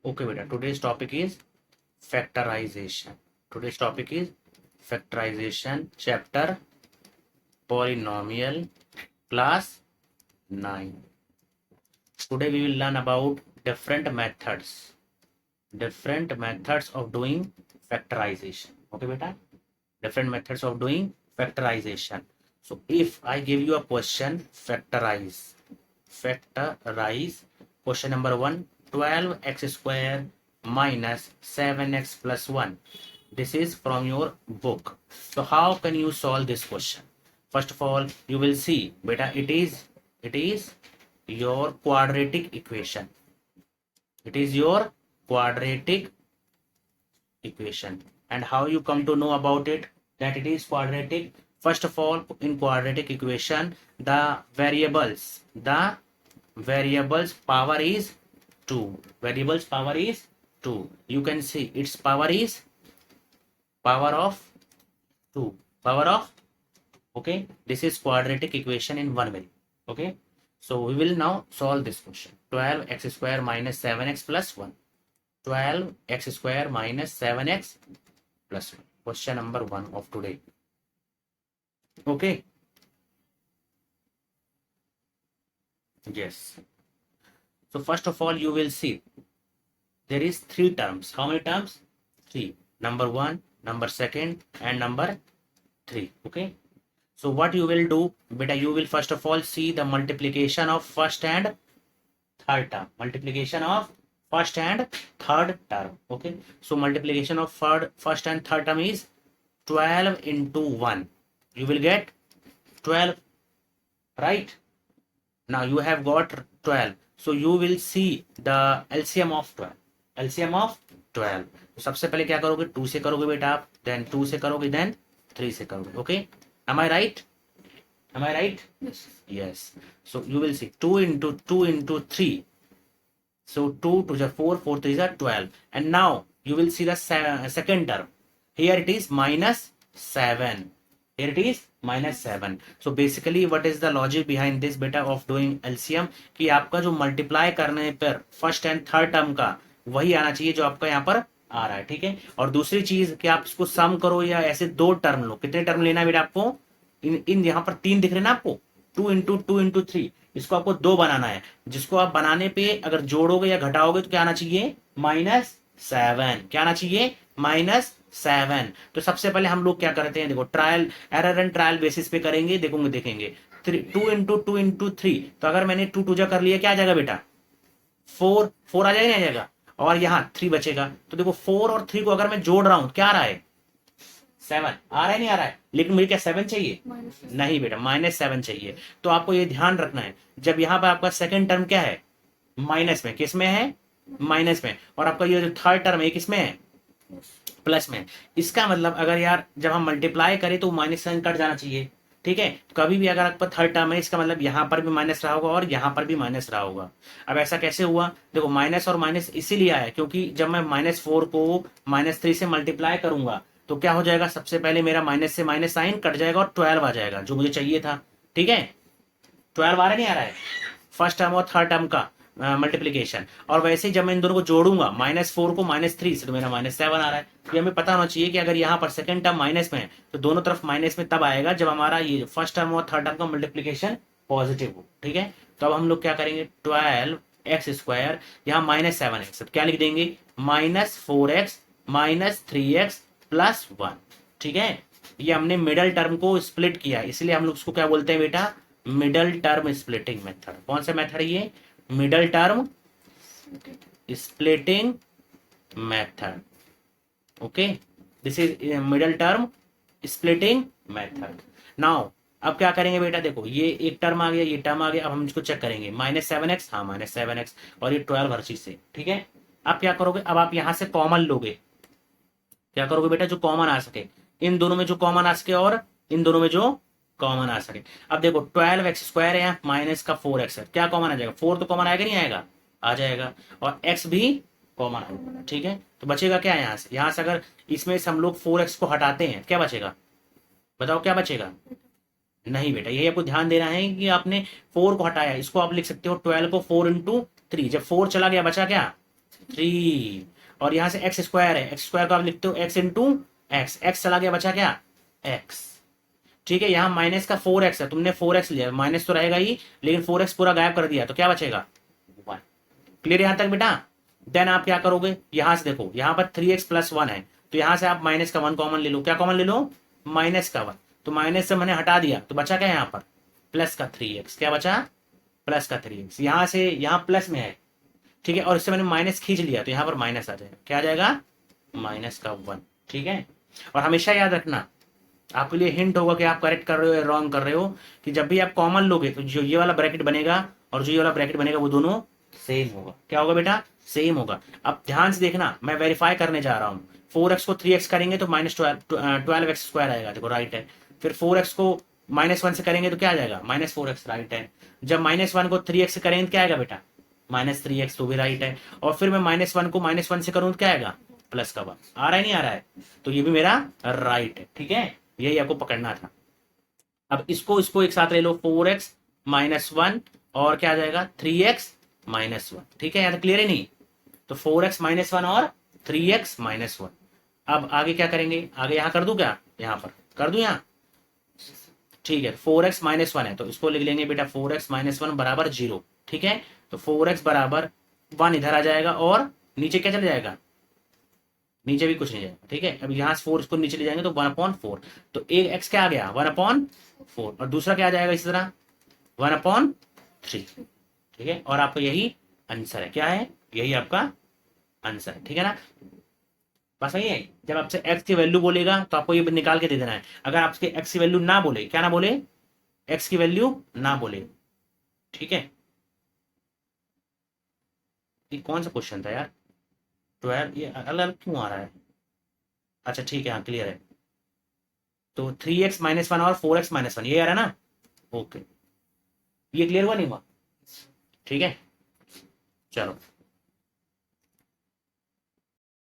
Okay, beta. Today's topic is factorization. Today's topic is factorization, chapter polynomial, class 9. Today we will learn about different methods of doing factorization. Okay, beta. Different methods of doing factorization. So if I give you a question, factorize. Question number 1, 12x square minus 7x plus 1. This is from your book. So how can you solve this question? First of all, you will see, beta, it is your quadratic equation. It is your quadratic equation. And how you come to know about it, that it is quadratic? First of all, in quadratic equation, the variables power is 2. Variables power is 2. You can see its power is power of 2. Power of, okay, this is quadratic equation in one way. Okay, so we will now solve this question. 12x square minus 7x plus 1. 12x square minus 7x plus 1. Question number 1 of today. Okay. Yes. So first of all, you will see there is 3 terms. How many terms? 3. Number 1, number 2, and number 3. Okay. So what you will do, beta, you will first of all see the multiplication of first and third term. Multiplication of first and third term. Okay. So multiplication of first and third term is 12 into 1. You will get 12, right? Now you have got 12. So you will see the LCM of 12. LCM of 12. तो सबसे पहले क्या करोगे? 2 से करोगे बेटा आप, then 2 से करोगे, then 3 से करोगे. Okay? Am I right? Am I right? Yes. Yes. So you will see 2 into 3. So 2 to the 4, 4 3 is 12. And now you will see the second term. Here it is minus 7. Here it is minus 7. So basically what is the logic behind this beta of doing LCM? कि आपका जो multiply करने पर first and third term का वही आना चाहिए जो आपका यहाँ पर आ रहा है. ठीक है. और दूसरी चीज कि आप इसको सम करो या ऐसे 2 टर्म लो. कितने टर्म लेना है बेटा आपको? इन यहाँ पर 3 दिख रहे ना आपको, 2 into 3. इसको आपको 2 बनाना है, जिसको आप बनाने पे अगर जोड़ोगे या घटाओगे तो क्या आना चाहिए? -7. क्या आना चाहिए? -7. तो सबसे पहले हम लोग क्या करते हैं, देखो trial error and trial basis पे करेंगे. देखेंगे 2 into 3. तो अगर मैंने 2 2 जा कर लिया, क्या आ जाएगा बेटा? 4 आ जाएगा, नहीं आ जाएगा? और यहाँ 3 बचेगा. तो देखो 4 और 3 को अगर मैं जोड़ रहा हूं, क्या आ रहा है? 7 आ रहा है, नहीं आ रहा है? लेकिन मुझे क्या 7 चाहिए? नहीं बेटा, -7 चाहिए. तो आपको ये ध्यान रखना है, जब यहाँ पर आपका सेकंड टर्म क्या है? माइनस में. किस में है? माइनस में. और आपका ये जो थर्ड टर्म है किस में है? प्लस में. इसका मतलब अगर यार जब हम मल्टीप्लाई करें तो -7 कट जाना चाहिए. ठीक है. कभी भी अगर आपका थर्ड टर्म है, इसका मतलब यहाँ पर भी माइनस रहा होगा और यहाँ पर भी माइनस रहा होगा. अब ऐसा कैसे हुआ? देखो माइनस और माइनस इसीलिए आया क्योंकि जब मैं -4 को -3 से मल्टीप्लाई करूंगा तो क्या हो जाएगा? सबसे पहले मेरा माइनस से माइनस साइन कट जाएगा और 12 आ जाएगा, जो मुझे चाहिए था. ठीक है. 12 आ रहा है, नहीं आ रहा है? फर्स्ट टर्म और थर्ड टर्म का मल्टीप्लीकेशन. और वैसे ही जब मैं इन दोनों को जोड़ूंगा, -4 को -3 से, तो मेरा -7 आ रहा है. ये हमें पता होना चाहिए कि अगर यहाँ पर सेकंड टर्म माइनस में है तो दोनों तरफ माइनस में तब आएगा जब हमारा ये फर्स्ट टर्म और थर्ड टर्म का मल्टीप्लीकेशन पॉजिटिव हो. ठीक है. तो अब हम लोग क्या करेंगे? 12x स्क्वायर, यहाँ -7x, क्या लिख देंगे? -4x -3x plus 1. ठीक है. ये हमने मिडल टर्म को स्प्लिट किया, इसलिए हम लोग उसको क्या बोलते हैं बेटा? Middle term splitting method. कौन सा मेथड है ये? Middle term splitting method. Okay, this is middle term splitting method. Now अब क्या करेंगे बेटा? देखो ये एक टर्म आ गया, ये टर्म आ गया. अब हम इसको चेक करेंगे. -7x, हाँ -7x, और ये 12 हर चीज से. ठीक है. अब क्या करोगे? अब आप यहां से कॉमन लोगे. क्या करोगे बेटा? जो कॉमन आ सके, इन दोनों में जो कॉमन आ सके और इन दोनों में जो कॉमन आ सके. अब देखो 12x स्क्वायर है, माइनस का 4x है, क्या कॉमन आ जाएगा? 4 तो कॉमन आएगा, नहीं आएगा? आ जाएगा. और x भी कॉमन आएगा. ठीक है. तो बचेगा क्या यहाँ से? यहाँ से अगर इसमें से हम लोग 4x को हटाते हैं, क्या बचेगा? बताओ क्या बचेगा? नहीं बेटा, यही आपको ध्यान देना है कि आपने 4 को हटाया. इसको आप लिख सकते हो 12 को 4 into 3. जब 4 चला गया, बचा क्या? 3, और यहाँ से एक्स स्क्वायर है, एक्स स्क्वायर को आप लिखते हो एक्स इंटू एक्स, एक्स चला गया, बचा क्या एक्स। ठीक है, यहाँ माइनस का 4x है, तुमने 4x लिया, माइनस तो रहेगा ही, लेकिन 4x पूरा गायब कर दिया तो क्या बचेगा 1। क्लियर यहाँ तक बेटा। देन आप क्या करोगे, यहां से देखो यहाँ पर 3x प्लस 1 है, तो यहां से आप माइनस का 1 कॉमन ले लो। क्या कॉमन ले लो, माइनस का 1, तो माइनस से मैंने हटा दिया तो बचा क्या यहाँ पर प्लस का 3x। क्या बचा प्लस का 3x, यहां से यहाँ प्लस में है, ठीक है, और इससे मैंने माइनस खींच लिया तो यहाँ पर माइनस आ जाएगा। क्या आ जाएगा माइनस का 1। ठीक है, और हमेशा याद रखना, आपके लिए हिंट होगा कि आप करेक्ट कर रहे हो या रॉन्ग कर रहे हो, कि जब भी आप कॉमन लोगे तो जो ये वाला ब्रैकेट बनेगा और जो ये वाला ब्रैकेट बनेगा वो दोनों सेम होगा। क्या होगा बेटा, सेम होगा। अब ध्यान से देखना, मैं वेरीफाई करने जा रहा हूँ। 4x को 3x करेंगे तो माइनस 12x स्क्वायर आएगा, देखो राइट है। फिर 4x को -1 से करेंगे तो क्या आ जाएगा -4x, राइट है। जब -1 को 3x से करेंगे तो क्या आएगा बेटा -3x, तो भी राइट है। और फिर मैं -1 को -1 से करूँ तो क्या आएगा प्लस का 1। आ रहा है नहीं आ रहा है, तो ये भी मेरा राइट है। ठीक है, यही आपको पकड़ना था। अब इसको इसको एक साथ ले लो, 4x -1 और क्या आ जाएगा 3x -1। ठीक है, यहाँ तक क्लियर है नहीं, तो 4x -1 और 3x -1। अब आगे क्या करेंगे, आगे यहाँ कर दूं, क्या यहाँ पर कर दूं यहाँ, ठीक है। 4x -1 है तो इसको लिख लेंगे बेटा 4x -1 बराबर 0। ठीक है, तो 4x बराबर 1 इधर आ जाएगा और नीचे क्या चले जाएगा, नीचे भी कुछ नहीं जाएगा। ठीक है, अब यहाँ से 4 इसको नीचे ले जाएंगे तो 1/4, तो एक एक्स क्या आ गया 1/4, और दूसरा क्या आ जाएगा इसी तरह 1/3। ठीक है, और आपका यही आंसर है। क्या है, यही आपका आंसर है। ठीक है ना, बस यही है। जब आपसे एक्स की वैल्यू बोलेगा तो आपको ये निकाल के दे देना है। अगर आपके एक्स की वैल्यू ना बोले, क्या ना बोले, एक्स की वैल्यू ना बोले। ठीक है, ये कौन सा क्वेश्चन था यार, 12, ये अलग अलग क्यों आ रहा है। अच्छा ठीक है, हाँ क्लियर है। तो 3x -1 और 4x -1 ये आ रहा है ना, ओके, ये क्लियर हुआ नहीं हुआ। ठीक है, चलो।